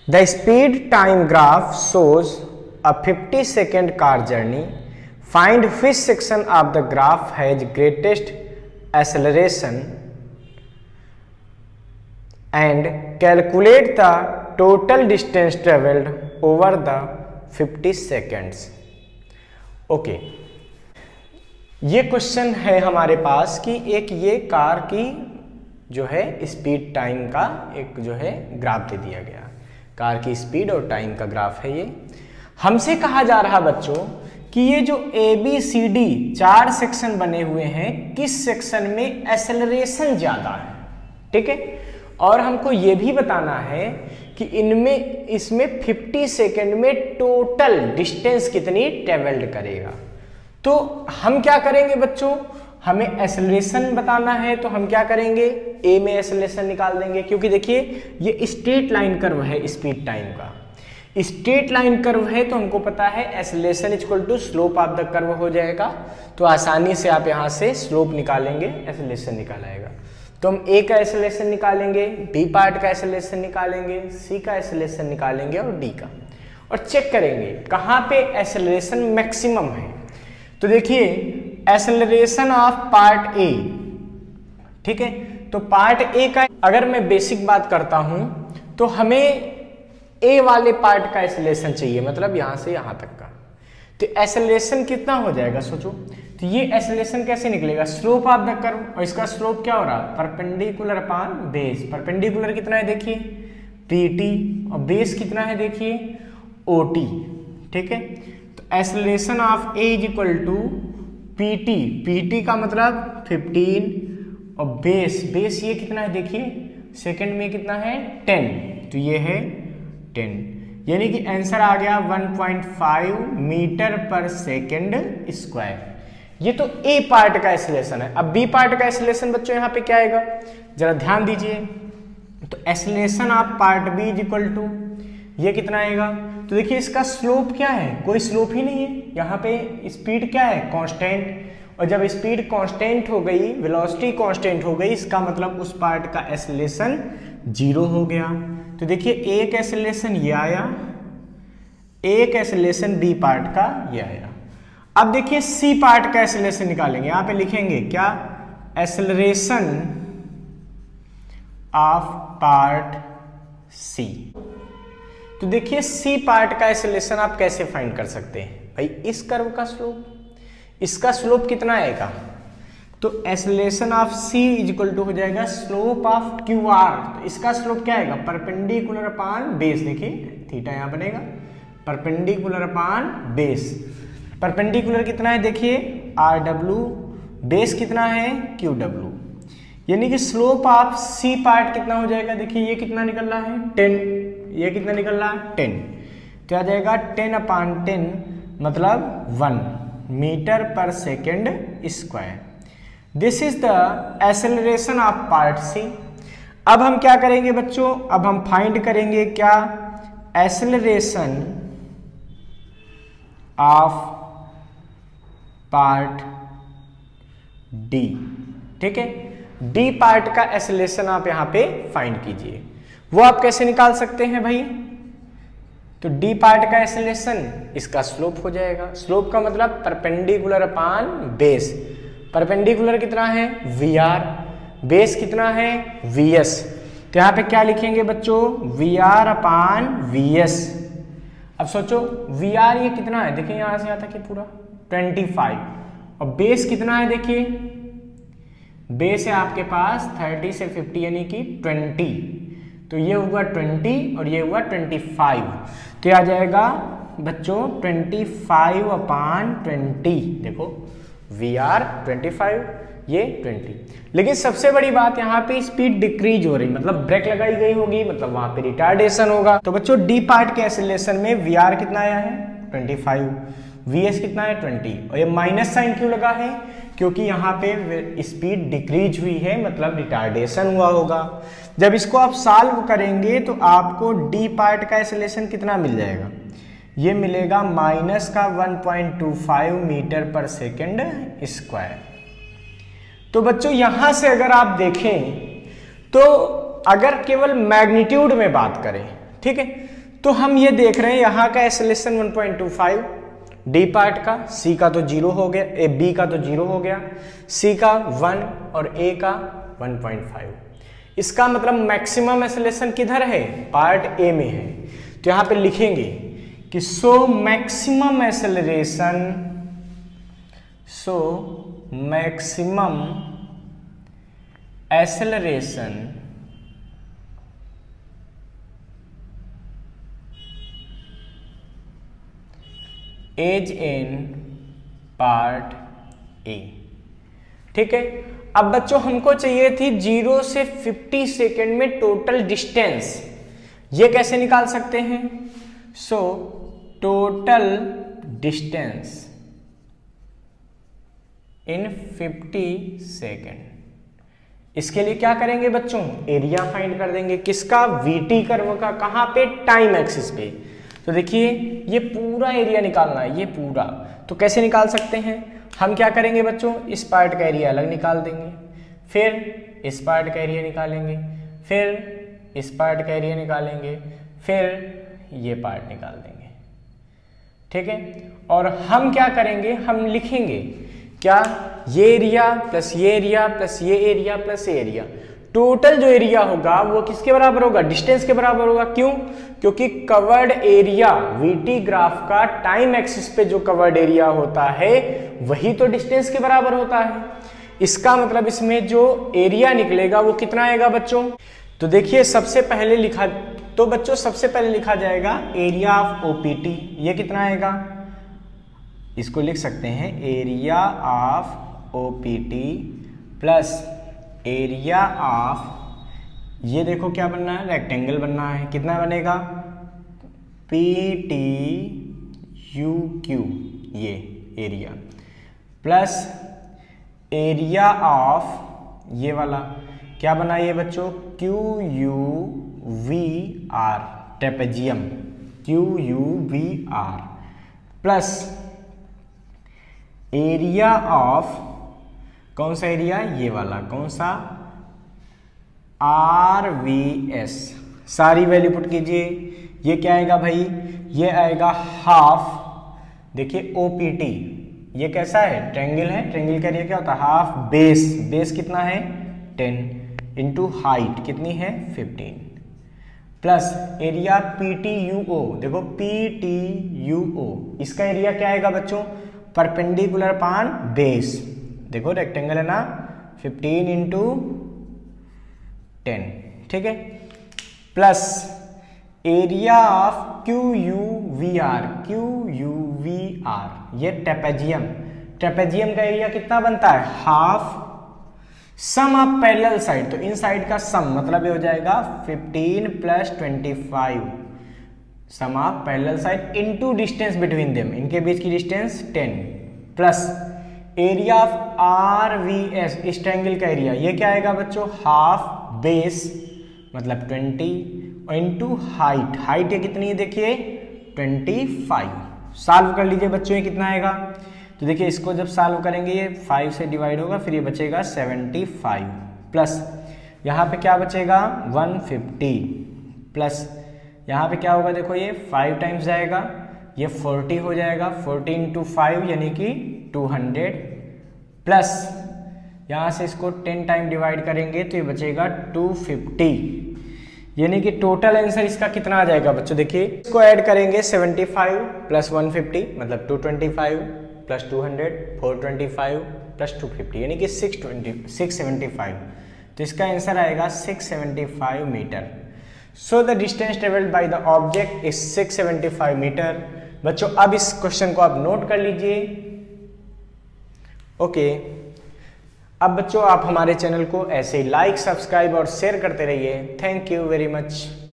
The speed time graph shows a 50-second car journey. Find which section of the graph has greatest acceleration and calculate the total distance traveled over the 50 seconds. Okay, ये question है हमारे पास कि एक ये car की जो है speed time का एक जो है ग्राफ दे दिया गया। कार की स्पीड और टाइम का ग्राफ है ये। हमसे कहा जा रहा बच्चों कि ये जो ABCD 4 सेक्शन बने हुए हैं, किस सेक्शन में एक्सेलरेशन ज्यादा है, ठीक है। और हमको ये भी बताना है कि इसमें 50 सेकेंड में टोटल डिस्टेंस कितनी ट्रेवल्ड करेगा। तो हम क्या करेंगे बच्चों, हमें एक्सेलरेशन बताना है तो हम क्या करेंगे, ए में एक्सेलरेशन निकाल देंगे, क्योंकि देखिए ये स्ट्रेट लाइन कर्व है स्पीड टाइम का। स्ट्रेट लाइन कर्व है तो हमको पता है acceleration equal to slope of the curve हो जाएगा। तो आसानी से आप यहाँ से स्लोप निकालेंगे, एक्सेलरेशन निकाल आएगा। तो हम ए का एक्सेलरेशन निकालेंगे, बी पार्ट का एक्सेलरेशन निकालेंगे, सी का एक्सेलरेशन निकालेंगे और डी का, और चेक करेंगे कहाँ पे एक्सेलरेशन मैक्सिमम है। तो देखिए एक्सेलरेशन ऑफ पार्ट ए, ठीक है। तो पार्ट ए का अगर मैं बेसिक बात करता हूं तो हमें ए वाले पार्ट का एक्सेलरेशन चाहिए, मतलब यहां से यहां तक का। तो एक्सेलरेशन कितना हो जाएगा सोचो। तो ये एक्सेलरेशन कैसे निकलेगा, स्लोप ऑफ द कर्व, और इसका स्लोप क्या हो रहा है, परपेंडिकुलर अपॉन बेस। परपेंडिकुलर कितना है देखिए PT, और बेस कितना है देखिए OT, ठीक है। तो acceleration of A is equal to PT का मतलब 15, और बेस ये कितना है देखिए सेकंड में कितना है 10, तो ये है 10, यानी कि आंसर आ गया 1.5 मीटर पर सेकंड स्क्वायर। ये तो ए पार्ट का एक्सेलरेशन है। अब बी पार्ट का एक्सेलरेशन बच्चों यहाँ पे क्या आएगा, जरा ध्यान दीजिए। तो acceleration of part B is equal to ये कितना आएगा, तो देखिए इसका स्लोप क्या है, कोई स्लोप ही नहीं है। यहाँ पे स्पीड क्या है, कांस्टेंट, और जब स्पीड कांस्टेंट हो गई, वेलोसिटी कांस्टेंट हो गई, इसका मतलब उस पार्ट का एक्सेलरेशन 0 हो गया। तो देखिए एक एक्सेलरेशन ये आया, एक एक्सेलरेशन बी पार्ट का ये आया। अब देखिए सी पार्ट का एक्सेलरेशन निकालेंगे। यहाँ पे लिखेंगे क्या, एक्सेलरेशन ऑफ पार्ट सी। तो देखिए सी पार्ट का एक्सेलरेशन आप कैसे फाइंड कर सकते हैं भाई, इस कर्व का स्लोप, इसका स्लोप कितना आएगा, तो acceleration of C is equal to हो जाएगा स्लोप ऑफ QR। तो इसका स्लोप क्या आएगा, परपेंडिकुलर अपॉन बेस। देखिए थीटा यहाँ बनेगा परपेंडिकुलर अपॉन बेस। परपेंडिकुलर कितना है देखिए RW, बेस कितना है QW, यानी कि स्लोप ऑफ सी पार्ट कितना हो जाएगा, देखिए ये कितना निकल रहा है 10, ये कितना निकल रहा है 10, तो आ जाएगा 10/10 मतलब 1 मीटर पर second square. This is the acceleration of part C. अब हम क्या करेंगे बच्चों, अब हम फाइंड करेंगे क्या, एक्सेलरेशन ऑफ पार्ट डी, ठीक है। डी पार्ट का एक्सेलरेशन आप यहां पे फाइंड कीजिए। वो आप कैसे निकाल सकते हैं भाई, तो डी पार्ट का एक्सेलरेशन इसका स्लोप हो जाएगा। स्लोप का मतलब परपेंडिकुलर अपॉन बेस। परपेंडिकुलर कितना है VR, बेस कितना है VS। तो यहाँ पे क्या लिखेंगे बच्चों, VR अपॉन VS। अब सोचो VR ये कितना है, देखिए यहाँ से यहाँ तक पूरा 25, और बेस कितना है देखिए, बेस है आपके पास 30 से 50 यानी कि 20, तो ये हुआ 20 और ये हुआ 25, तो आ जाएगा बच्चों 25/20। देखो VR 25, ये 20। लेकिन सबसे बड़ी बात यहाँ पे स्पीड डिक्रीज हो रही, मतलब ब्रेक लगाई गई होगी, मतलब वहां पे रिटार्डेशन होगा। तो बच्चों डी पार्ट के एक्सेलरेशन में VR कितना आया है 25, VS कितना है 20, और ये माइनस साइन क्यों लगा है, क्योंकि यहाँ पे स्पीड डिक्रीज हुई है, मतलब रिटार्डेशन हुआ होगा। जब इसको आप सॉल्व करेंगे तो आपको डी पार्ट का एक्सेलरेशन कितना मिल जाएगा, ये मिलेगा माइनस का 1.25 मीटर पर सेकेंड स्क्वायर। तो बच्चों यहां से अगर आप देखें तो अगर केवल मैग्नीट्यूड में बात करें ठीक है, तो हम ये देख रहे हैं यहाँ का एक्सेलरेशन 1.25, डी पार्ट का, सी का तो 0 हो गया, बी का तो 0 हो गया, सी का 1 और ए का 1.5। इसका मतलब मैक्सिमम एक्सेलरेशन किधर है, पार्ट ए में है। तो यहाँ पे लिखेंगे कि so maximum acceleration as in part A. ठीक है, अब बच्चों हमको चाहिए थी 0 से 50 सेकेंड में टोटल डिस्टेंस, ये कैसे निकाल सकते हैं? So total distance in 50 second. इसके लिए क्या करेंगे बच्चों, एरिया फाइंड कर देंगे, किसका, वीटी कर्व का, कहां पे, टाइम एक्सिस पे। तो देखिए ये पूरा एरिया निकालना है, ये पूरा, तो कैसे निकाल सकते हैं हम? क्या करेंगे बच्चों, इस पार्ट का एरिया अलग निकाल देंगे, फिर इस पार्ट का एरिया निकालेंगे, फिर इस पार्ट का एरिया निकालेंगे, फिर ये पार्ट निकाल देंगे। ठीक है, और हम क्या करेंगे, हम लिखेंगे क्या, ये एरिया प्लस ये एरिया प्लस ये एरिया प्लस ये एरिया, टोटल जो एरिया होगा वो किसके बराबर होगा, डिस्टेंस के बराबर होगा। क्यों? क्योंकि कवर्ड एरिया वीटी ग्राफ का टाइम एक्सिस पे जो कवर्ड एरिया होता है वही तो डिस्टेंस के बराबर होता है। इसका मतलब इसमें जो एरिया निकलेगा वो कितना आएगा बच्चों? तो देखिए सबसे पहले लिखा जाएगा एरिया ऑफ ओपीटी, ये कितना आएगा, इसको लिख सकते हैं area of OPT plus area of, ये देखो क्या बनना है, रेक्टेंगल बनना है, कितना बनेगा, पी टी यू क्यू, ये एरिया प्लस एरिया ऑफ ये वाला क्या बना ये बच्चों, Q U V R, trapezium, Q U V R plus area of, कौन सा एरिया, ये वाला, कौन सा, आर वी एस। सारी वैल्यू पुट कीजिए, ये क्या आएगा भाई, ये आएगा हाफ, देखिए ओपीटी, ये कैसा है, ट्रायंगल है, ट्रायंगल का एरिया क्या होता है, हाफ बेस, बेस कितना है 10 इंटू हाइट कितनी है 15 plus area P T U O, देखो पी टी यू ओ, इसका एरिया क्या आएगा बच्चों, परपेंडिकुलर पान बेस, देखो रेक्टेंगल है ना, 15 इंटू 10, ठीक है, plus area of Q U V R, Q U V R, ये ट्रेपेजियम, ट्रेपेजियम का एरिया कितना बनता है, half sum of parallel side, तो इन साइड का सम मतलब ये हो जाएगा 15 plus 25, sum of parallel side into distance between them, इनके बीच की distance 10 plus area of R V S, इस ट्रायंगल का एरिया, ये क्या आएगा बच्चों, हाफ बेस मतलब 20 और इनटू हाइट, हाइट ये कितनी है देखिए 25, सॉल्व कर लीजिए बच्चों, ये कितना आएगा, तो देखिए इसको जब सॉल्व करेंगे ये 5 से डिवाइड होगा, फिर ये बचेगा 75 प्लस यहाँ पे क्या बचेगा 150 प्लस यहाँ पे क्या होगा, देखो ये 5 टाइम्स जाएगा, ये 40 हो जाएगा, 40 इंटू 5 यानी कि 200 प्लस यहाँ से इसको 10 टाइम डिवाइड करेंगे तो ये बचेगा 250, यानी कि टोटल आंसर इसका कितना आ जाएगा बच्चों, देखिए इसको ऐड करेंगे 75 प्लस 150 मतलब 225 प्लस 200 425 प्लस 250 यानी कि 675, तो इसका आंसर आएगा 675 metre. So the distance travelled by the object is 675 metre. बच्चों अब इस क्वेश्चन को आप नोट कर लीजिए। ओके, अब बच्चों आप हमारे चैनल को ऐसे ही लाइक, सब्सक्राइब और शेयर करते रहिए। Thank you very much.